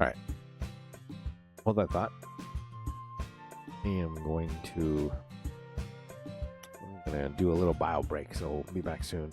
Alright. Hold that thought. I am going to... I'm going to do a little bio break, so we'll be back soon.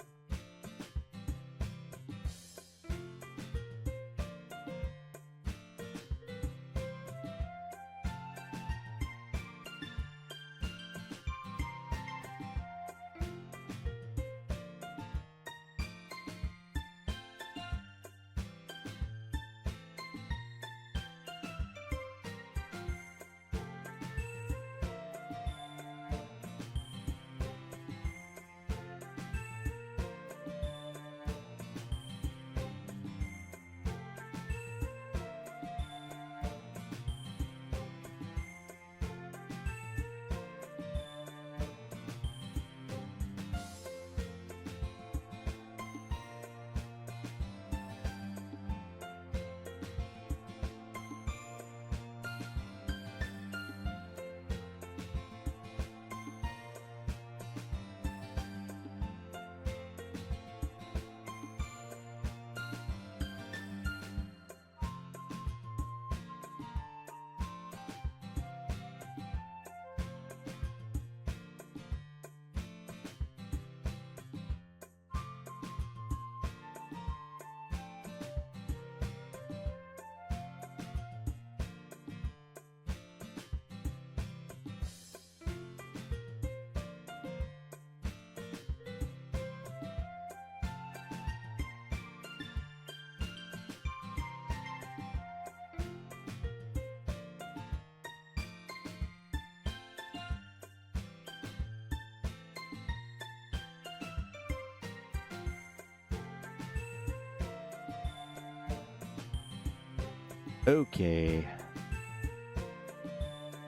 Okay.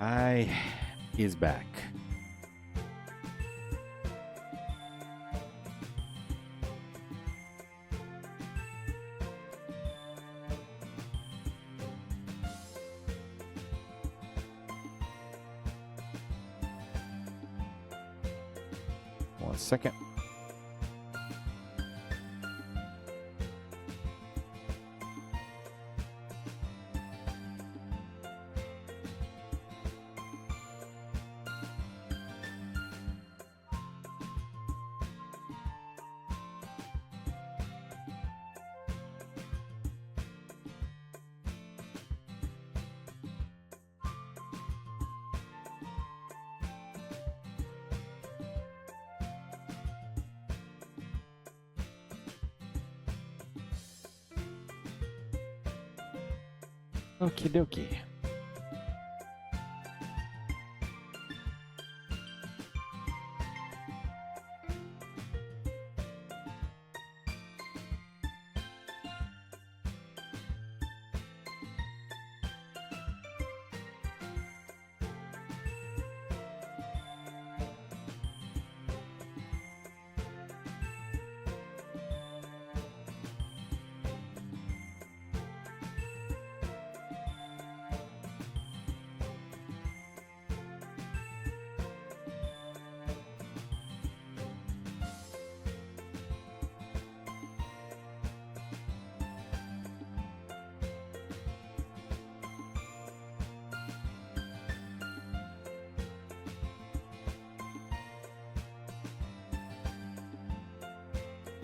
I is back. One second. Okie dokie.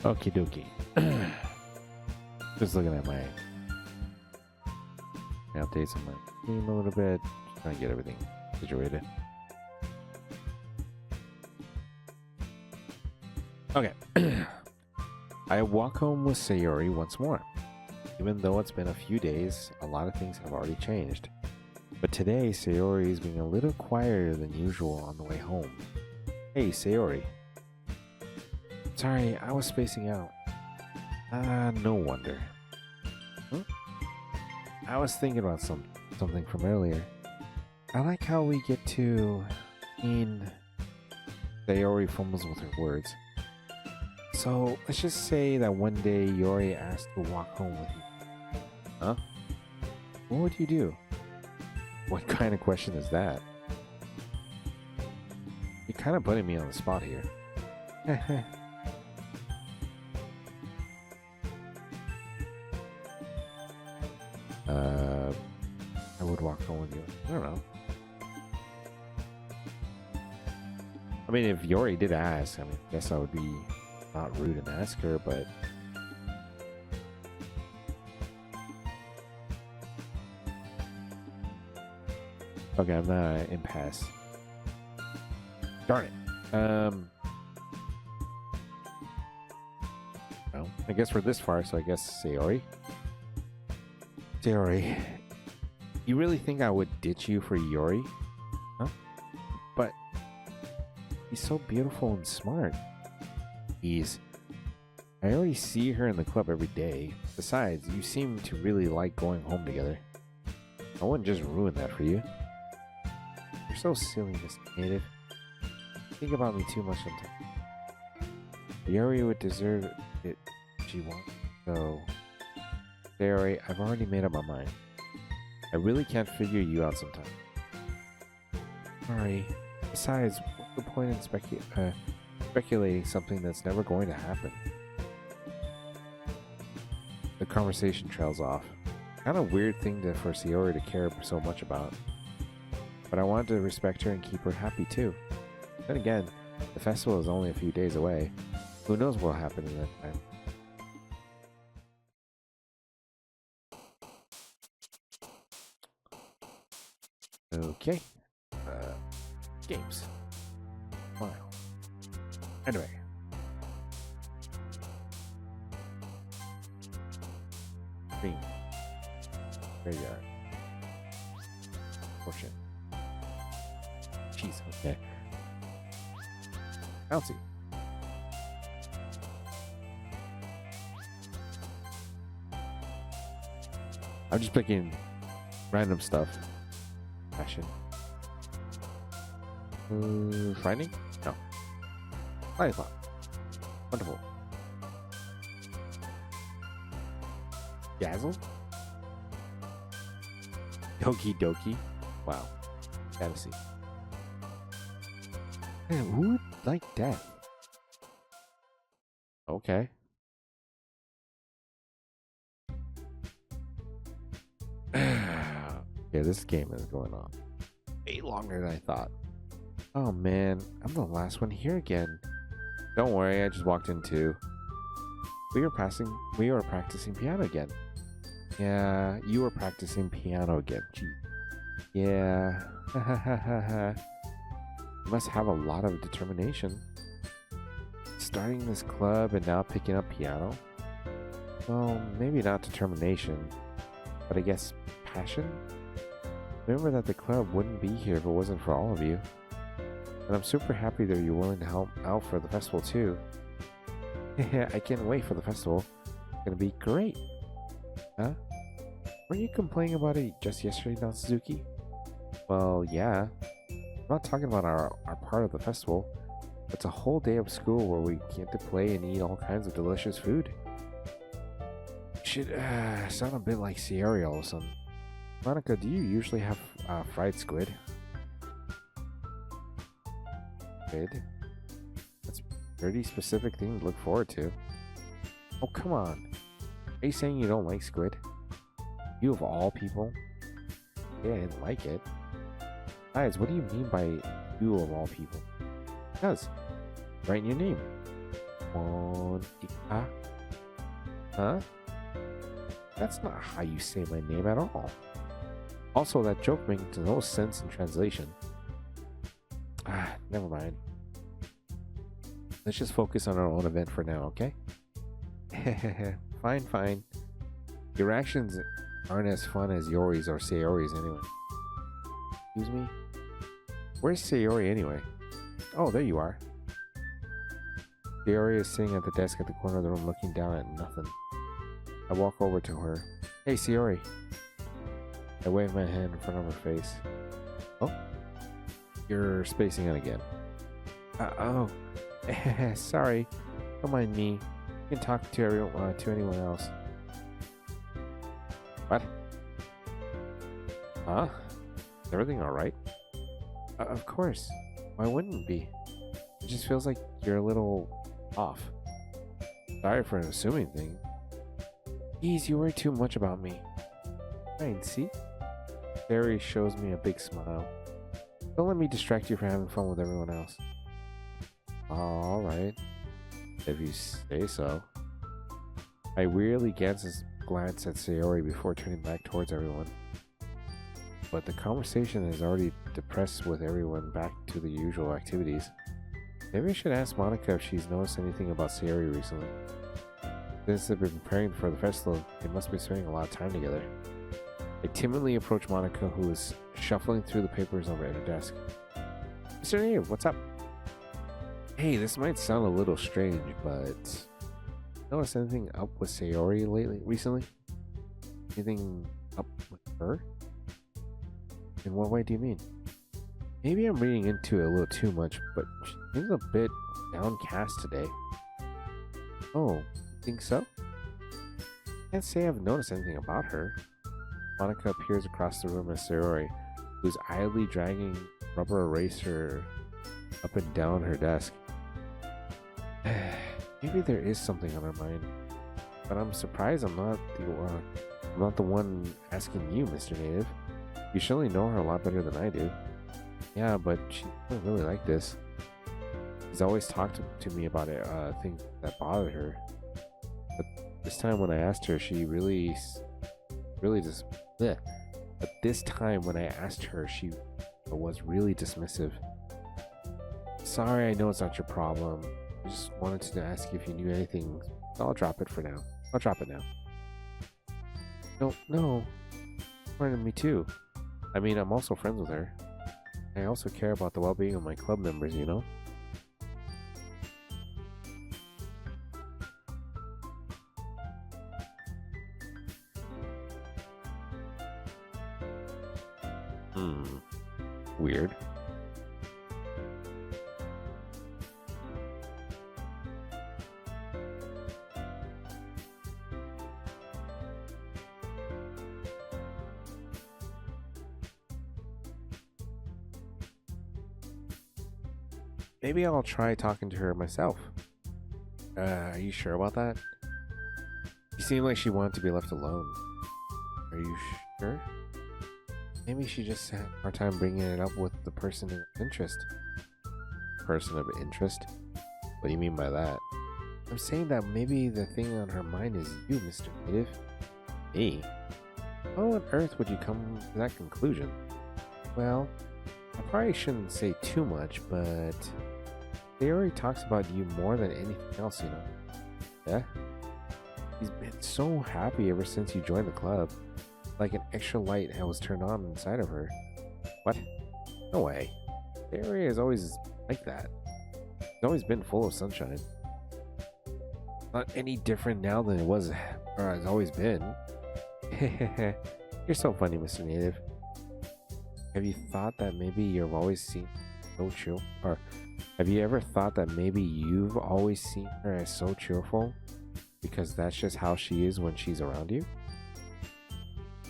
Okie dokie. Just looking at my updates on my team a little bit. Just trying to get everything situated. Okay. I walk home with Sayori once more. Even though it's been a few days, a lot of things have already changed. But today, Sayori is being a little quieter than usual on the way home. Hey, Sayori. Sorry, I was spacing out. No wonder. Huh? I was thinking about something from earlier. I like how we get to... Sayori fumbles with her words. So, let's just say that one day Yori asked to walk home with you. Huh? What would you do? What kind of question is that? You're kind of putting me on the spot here. I would walk home with you. I don't know. I mean, if Yori did ask, I mean, I guess I would be not rude and ask her, but okay, I'm not an impasse. Darn it. Well, I guess we're this far, so I guess Sayori. Sayori, you really think I would ditch you for Yori? Huh? But he's so beautiful and smart. I already see her in the club every day. Besides, you seem to really like going home together. I wouldn't just ruin that for you. You're so silly, Miss Native. You think about me too much sometimes. Yori would deserve it if she wants. So, Sayori, I've already made up my mind. I really can't figure you out sometimes. Sorry. Besides, what's the point in speculating something that's never going to happen? The conversation trails off. Kind of weird thing for Sayori to care so much about. But I wanted to respect her and keep her happy too. Then again, the festival is only a few days away. Who knows what will happen in that time? Okay. Games. Wow. Anyway. Green. Graveyard. Fortune. Jeez, okay. Bouncy. I'm just picking random stuff. Passion. Finding? No. Lollipop. Wonderful. Dazzle? Doki. Wow. Fantasy. Man, who would like death? Okay. Yeah, this game is going on way longer than I thought. Oh man, I'm the last one here again. Don't worry, I just walked in too. We were practicing piano again. Yeah, you were practicing piano again. Gee. Yeah. You must have a lot of determination. Starting this club and now picking up piano? Well, maybe not determination, but I guess passion? Remember that the club wouldn't be here if it wasn't for all of you. And I'm super happy that you're willing to help out for the festival too. I can't wait for the festival. It's gonna be great. Huh? Weren't you complaining about it just yesterday, Natsuki? Well, yeah. I'm not talking about our part of the festival. It's a whole day of school where we get to play and eat all kinds of delicious food. Should sound a bit like Sayori all of a sudden. Monica, do you usually have fried squid? Squid? That's a pretty specific thing to look forward to. Oh, come on. Are you saying you don't like squid? You of all people? Yeah, I didn't like it. Guys, what do you mean by you of all people? Because, write your name. Monica? Huh? That's not how you say my name at all. Also, that joke makes no sense in translation. Never mind. Let's just focus on our own event for now, okay? Fine. Your actions aren't as fun as Yori's or Sayori's anyway. Excuse me? Where's Sayori anyway? Oh, there you are. Sayori is sitting at the desk at the corner of the room looking down at nothing. I walk over to her. Hey, Sayori. I wave my hand in front of her face. Oh? You're spacing out again. Oh. Sorry. Don't mind me. You can talk to anyone else. What? Huh? Is everything alright? Of course. Why wouldn't it be? It just feels like you're a little off. Sorry for assuming things. Geez, you worry too much about me. Fine, see? Sayori shows me a big smile. Don't let me distract you from having fun with everyone else. Alright, if you say so. I weirdly glance at Sayori before turning back towards everyone. But the conversation has already depressed with everyone back to the usual activities. Maybe I should ask Monica if she's noticed anything about Sayori recently. Since they've been preparing for the festival, they must be spending a lot of time together. I timidly approach Monica, who is shuffling through the papers over at her desk. Mr. Nave, what's up? Hey, this might sound a little strange, but notice anything up with Sayori recently? Anything up with her? In what way do you mean? Maybe I'm reading into it a little too much, but she seems a bit downcast today. Oh, you think so? Can't say I've noticed anything about her. Monica appears across the room as Sayori, who's idly dragging a rubber eraser up and down her desk. Maybe there is something on her mind, but I'm surprised I'm not the one asking you, Mr. Native. You surely know her a lot better than I do. Yeah, but she doesn't really like this. She's always talked to me about it, things that bothered her. But this time when I asked her, she really just... Bleh. But this time when I asked her, she was really dismissive. Sorry, I know it's not your problem. I just wanted to ask you if you knew anything. I'll drop it for now. I'll drop it now. No. Important to me too. I mean, I'm also friends with her. I also care about the well-being of my club members, you know? Weird. Maybe I'll try talking to her myself. Are you sure about that? She seemed like she wanted to be left alone. Are you sure? Maybe she just had a hard time bringing it up with the person of interest. Person of interest? What do you mean by that? I'm saying that maybe the thing on her mind is you, Mr. Native. Me? How on earth would you come to that conclusion? Well, I probably shouldn't say too much, but Sayori talks about you more than anything else, you know. Yeah? She's been so happy ever since you joined the club. Like an extra light was turned on inside of her. What? No way. Sayori is always like that. It's always been full of sunshine. Not any different now than it was, or has always been. You're so funny, Mr. Native. Have you thought that maybe you've always seen so chill, or have you ever thought that maybe you've always seen her as so cheerful because that's just how she is when she's around you?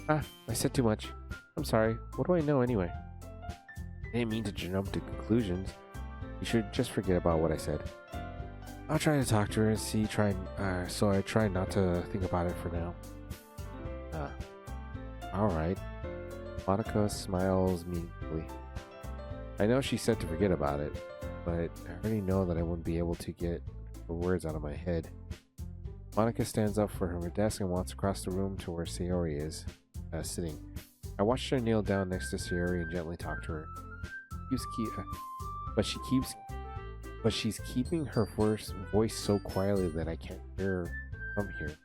I said too much. I'm sorry. What do I know anyway? I didn't mean to jump to conclusions. You should just forget about what I said. I'll try to talk to her and so I try not to think about it for now. Alright. Monica smiles meaningfully. I know she said to forget about it, but I already know that I wouldn't be able to get the words out of my head. Monica stands up from her desk and walks across the room to where Sayori is sitting. I watched her kneel down next to Sayori and gently talk to her. She's keeping her voice so quietly that I can't hear her from here.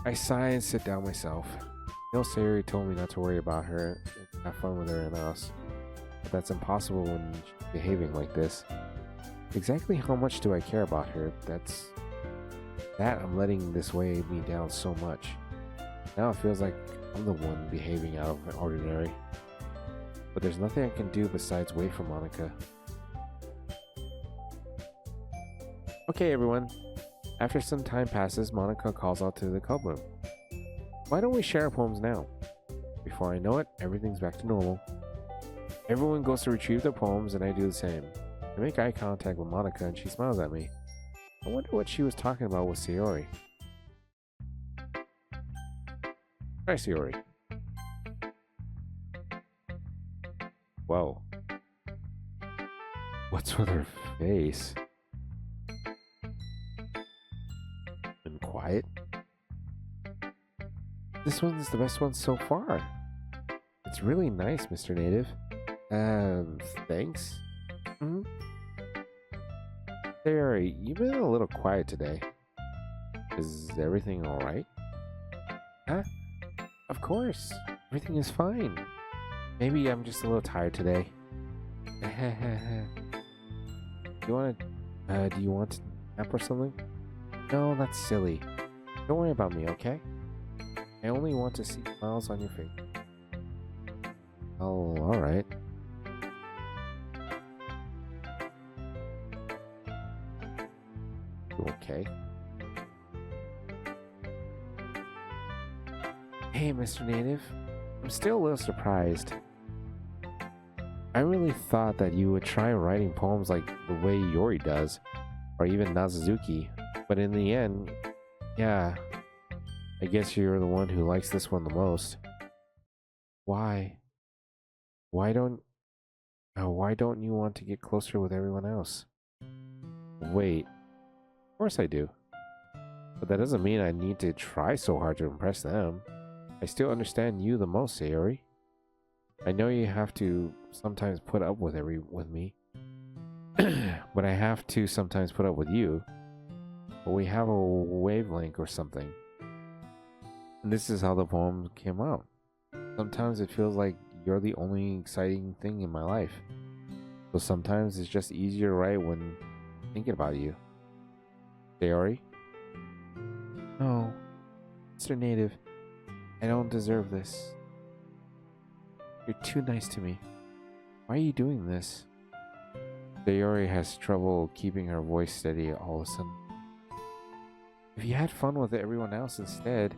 I sigh and sit down myself. I know Sayori told me not to worry about her and have fun with everyone else, but that's impossible when she's behaving like this. Exactly how much do I care about her? That I'm letting this weigh me down so much. Now it feels like I'm the one behaving out of the ordinary. But there's nothing I can do besides wait for Monica. Okay, everyone. After some time passes, Monica calls out to the club room. Why don't we share our poems now? Before I know it, everything's back to normal. Everyone goes to retrieve their poems and I do the same. I make eye contact with Monica and she smiles at me. I wonder what she was talking about with Sayori. Hi, Sayori. Whoa. What's with her face? And quiet? This one's the best one so far. It's really nice, Mr. Native. Thanks. Mm-hmm. There, you've been a little quiet today. Is everything alright? Huh? Of course. Everything is fine. Maybe I'm just a little tired today. Do you want to nap or something? No, that's silly. Don't worry about me, okay? I only want to see smiles on your face. Oh, alright. Okay. Hey, Mr. Native. I'm still a little surprised. I really thought that you would try writing poems like the way Yori does, or even Nazuzuki, but in the end, yeah, I guess you're the one who likes this one the most. Why? Why don't you want to get closer with everyone else? Wait, of course I do. But that doesn't mean I need to try so hard to impress them. I still understand you the most, Sayori. I know you have to sometimes put up with me. But I have to sometimes put up with you. But we have a wavelength or something. And this is how the poem came out. Sometimes it feels like you're the only exciting thing in my life. So sometimes it's just easier to write when thinking about you. Sayori? No. Mr. Native, I don't deserve this. You're too nice to me. Why are you doing this? Sayori has trouble keeping her voice steady all of a sudden. If you had fun with everyone else instead,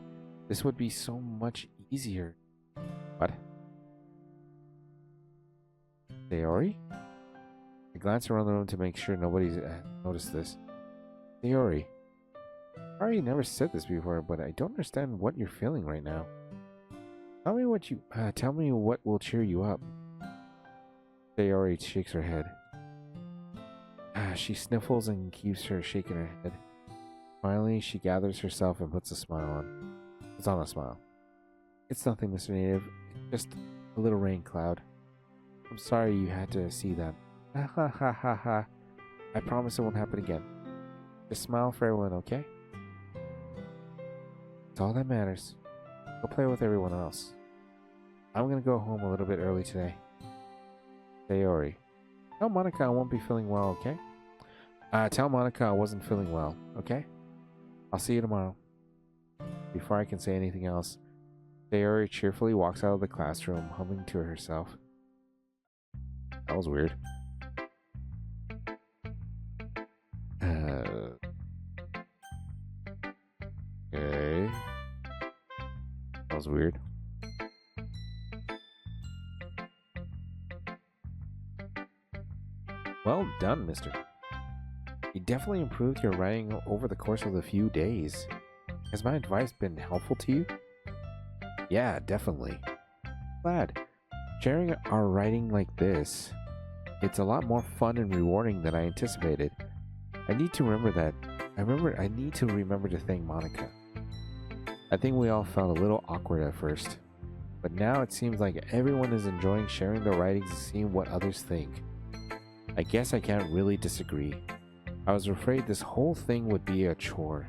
this would be so much easier. What? Sayori? I glance around the room to make sure nobody's noticed this. Sayori, I already never said this before, but I don't understand what you're feeling right now. Tell me what will cheer you up. Sayori shakes her head. She sniffles and keeps her shaking her head. Finally, she gathers herself and puts on a smile. It's nothing, Mr. Native. It's just a little rain cloud. I'm sorry you had to see that. Ha ha ha ha ha. I promise it won't happen again. Just smile for everyone, okay? It's all that matters. Go play with everyone else. I'm gonna go home a little bit early today. Sayori. Tell Monica I won't be feeling well, okay? Tell Monica I wasn't feeling well, okay? I'll see you tomorrow. Before I can say anything else, Sayori cheerfully walks out of the classroom, humming to herself. That was weird. Okay. That was weird. Well done, mister. You definitely improved your writing over the course of a few days. Has my advice been helpful to you? Yeah, definitely. Glad. Sharing our writing like this, it's a lot more fun and rewarding than I anticipated. I need to remember to thank Monica. I think we all felt a little awkward at first, but now it seems like everyone is enjoying sharing their writings and seeing what others think. I guess I can't really disagree. I was afraid this whole thing would be a chore,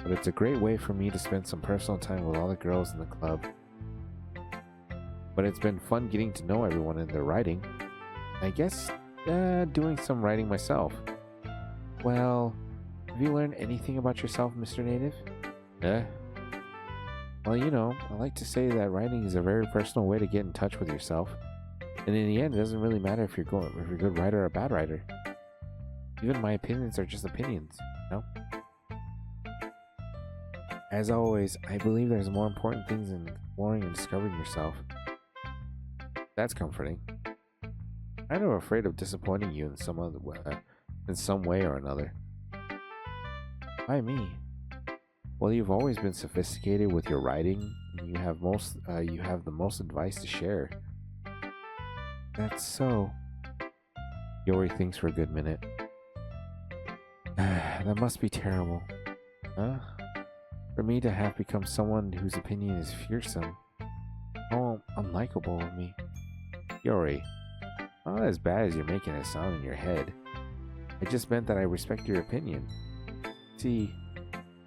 but it's a great way for me to spend some personal time with all the girls in the club. But it's been fun getting to know everyone in their writing. I guess doing some writing myself. Well, have you learned anything about yourself, Mr. Native? Well, I like to say that writing is a very personal way to get in touch with yourself. And in the end, it doesn't really matter if you're a good writer or a bad writer. Even my opinions are just opinions, As always, I believe there's more important things in exploring and discovering yourself. That's comforting. I'm kind of afraid of disappointing you in some way or another. Why me? Well, you've always been sophisticated with your writing, and you have the most advice to share. That's so. Yori thinks for a good minute. That must be terrible. Huh? For me to have become someone whose opinion is fearsome. How unlikable of me. Yori, not as bad as you're making it sound in your head. I just meant that I respect your opinion. See,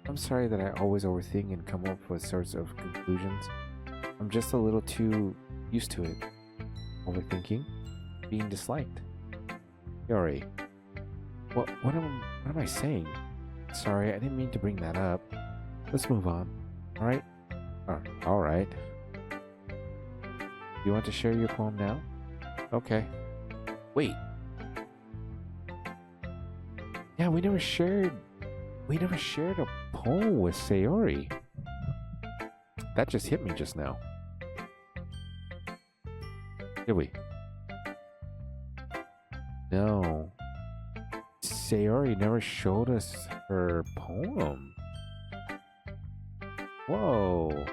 I'm sorry that I always overthink and come up with sorts of conclusions. I'm just a little too used to it. Overthinking, being disliked. Yori, what am I saying? Sorry, I didn't mean to bring that up. Let's move on. Alright? Alright. You want to share your poem now? Okay. Wait. Yeah, we never shared a poem with Sayori. That just hit me just now. Did we? No. Sayori never showed us her poem. Whoa.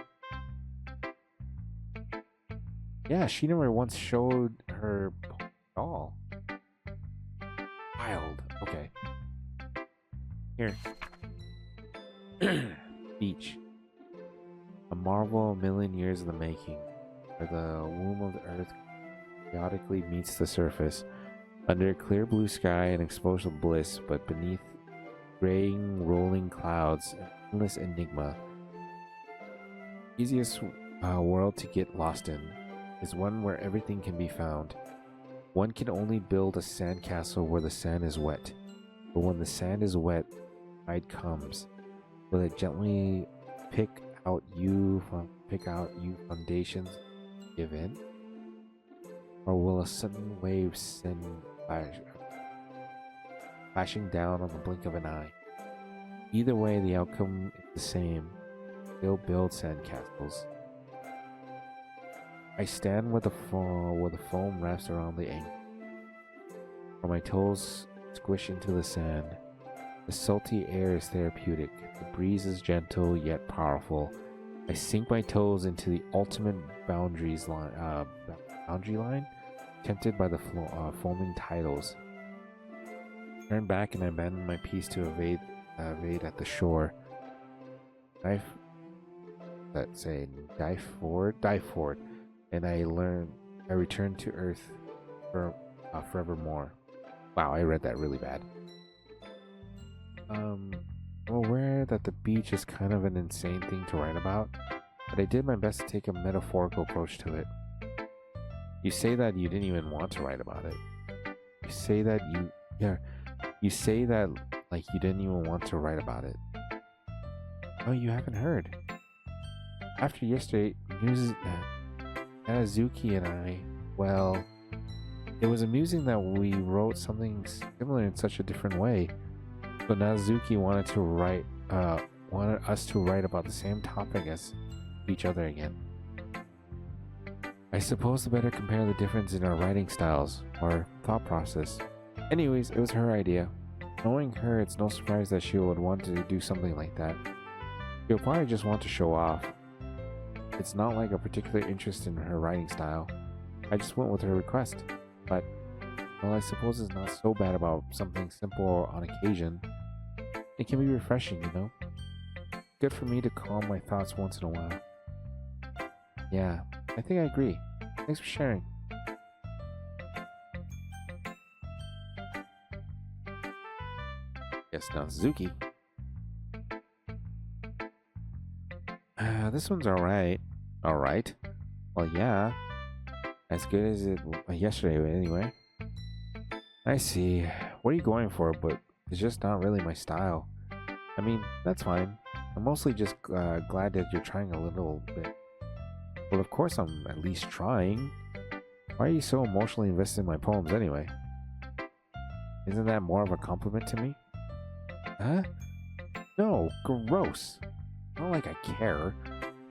Yeah, she never once showed her poem at all. Wild. Okay. Here. Beach. A marvel a million years in the making, where the womb of the earth periodically meets the surface, under a clear blue sky and exposure bliss, but beneath graying rolling clouds, an endless enigma. Easiest world to get lost in is one where everything can be found. One can only build a sandcastle where the sand is wet, but when the sand is wet, tide comes. Will it gently pick out you foundations give in? Or will a sudden wave send flashing down on the blink of an eye? Either way, the outcome is the same. Still build sandcastles. I stand where the foam wraps around the ankle, where my toes squish into the sand. The salty air is therapeutic. The breeze is gentle yet powerful. I sink my toes into the ultimate boundary line, tempted by the foaming tidals. Turn back and I abandon my piece to evade at the shore. Dive forward, and I return to Earth forevermore. Wow, I read that really bad. I'm aware that the beach is kind of an insane thing to write about, but I did my best to take a metaphorical approach to it. You say that you didn't even want to write about it. You say that like you didn't even want to write about it. Oh, you haven't heard. After yesterday, Nanazuki and I, well, it was amusing that we wrote something similar in such a different way. So Nanazuki wanted us to write about the same topic as each other again. I suppose to better compare the difference in our writing styles, or thought process. Anyways, it was her idea. Knowing her, it's no surprise that she would want to do something like that. She'll probably just want to show off. It's not like a particular interest in her writing style. I just went with her request. But, well, I suppose it's not so bad about something simple on occasion. It can be refreshing, you know? Good for me to calm my thoughts once in a while. Yeah, I think I agree. Thanks for sharing. Yes, now Suzuki. This one's alright. Alright? Well, yeah. As good as it yesterday, anyway. I see. What are you going for? But it's just not really my style. I mean, that's fine. I'm mostly just glad that you're trying a little bit. Well, of course I'm at least trying. Why are you so emotionally invested in my poems anyway? Isn't that more of a compliment to me? Huh? No, gross. Not like I care.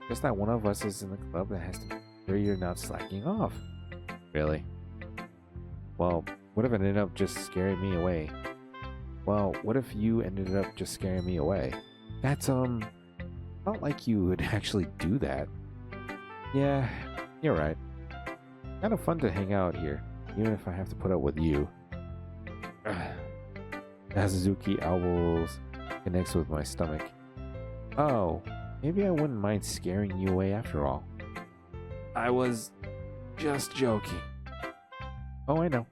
Just that one of us is in the club that has to make sure you're not slacking off. Really? Well, what if it ended up just scaring me away? Well, what if you ended up just scaring me away? That's, not like you would actually do that. Yeah, you're right. Kind of fun to hang out here. even if I have to put up with you. Azuki elbows connects with my stomach. Oh, maybe I wouldn't mind scaring you away after all. I was just joking. Oh, I know.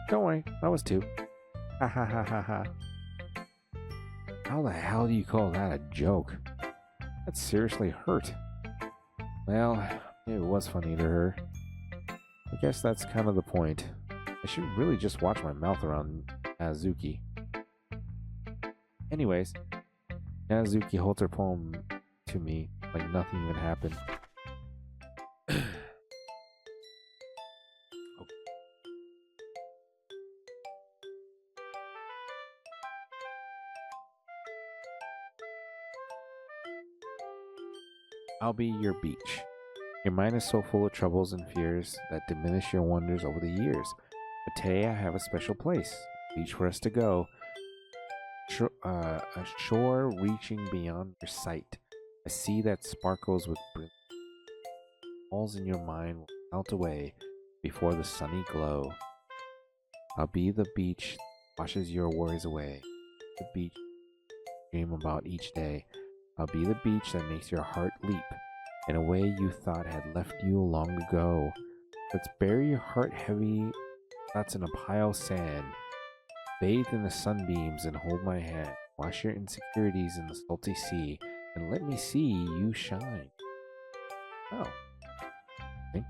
Don't worry, I was too. Ha ha ha ha ha. How the hell do you call that a joke? That seriously hurt. Well, it was funny to her. I guess that's kind of the point. I should really just watch my mouth around Azuki. Anyways, Azuki holds her poem to me like nothing even happened. I'll be your beach. Your mind is so full of troubles and fears that diminish your wonders over the years. But today I have a special place, a beach for us to go. A shore reaching beyond your sight. A sea that sparkles with brilliance. Walls in your mind will melt away before the sunny glow. I'll be the beach that washes your worries away. The beach you dream about each day. I'll be the beach that makes your heart leap in a way you thought had left you long ago. Let's bury your heart heavy thoughts in a pile of sand. Bathe in the sunbeams and hold my hand. Wash your insecurities in the salty sea and let me see you shine. Oh. Okay.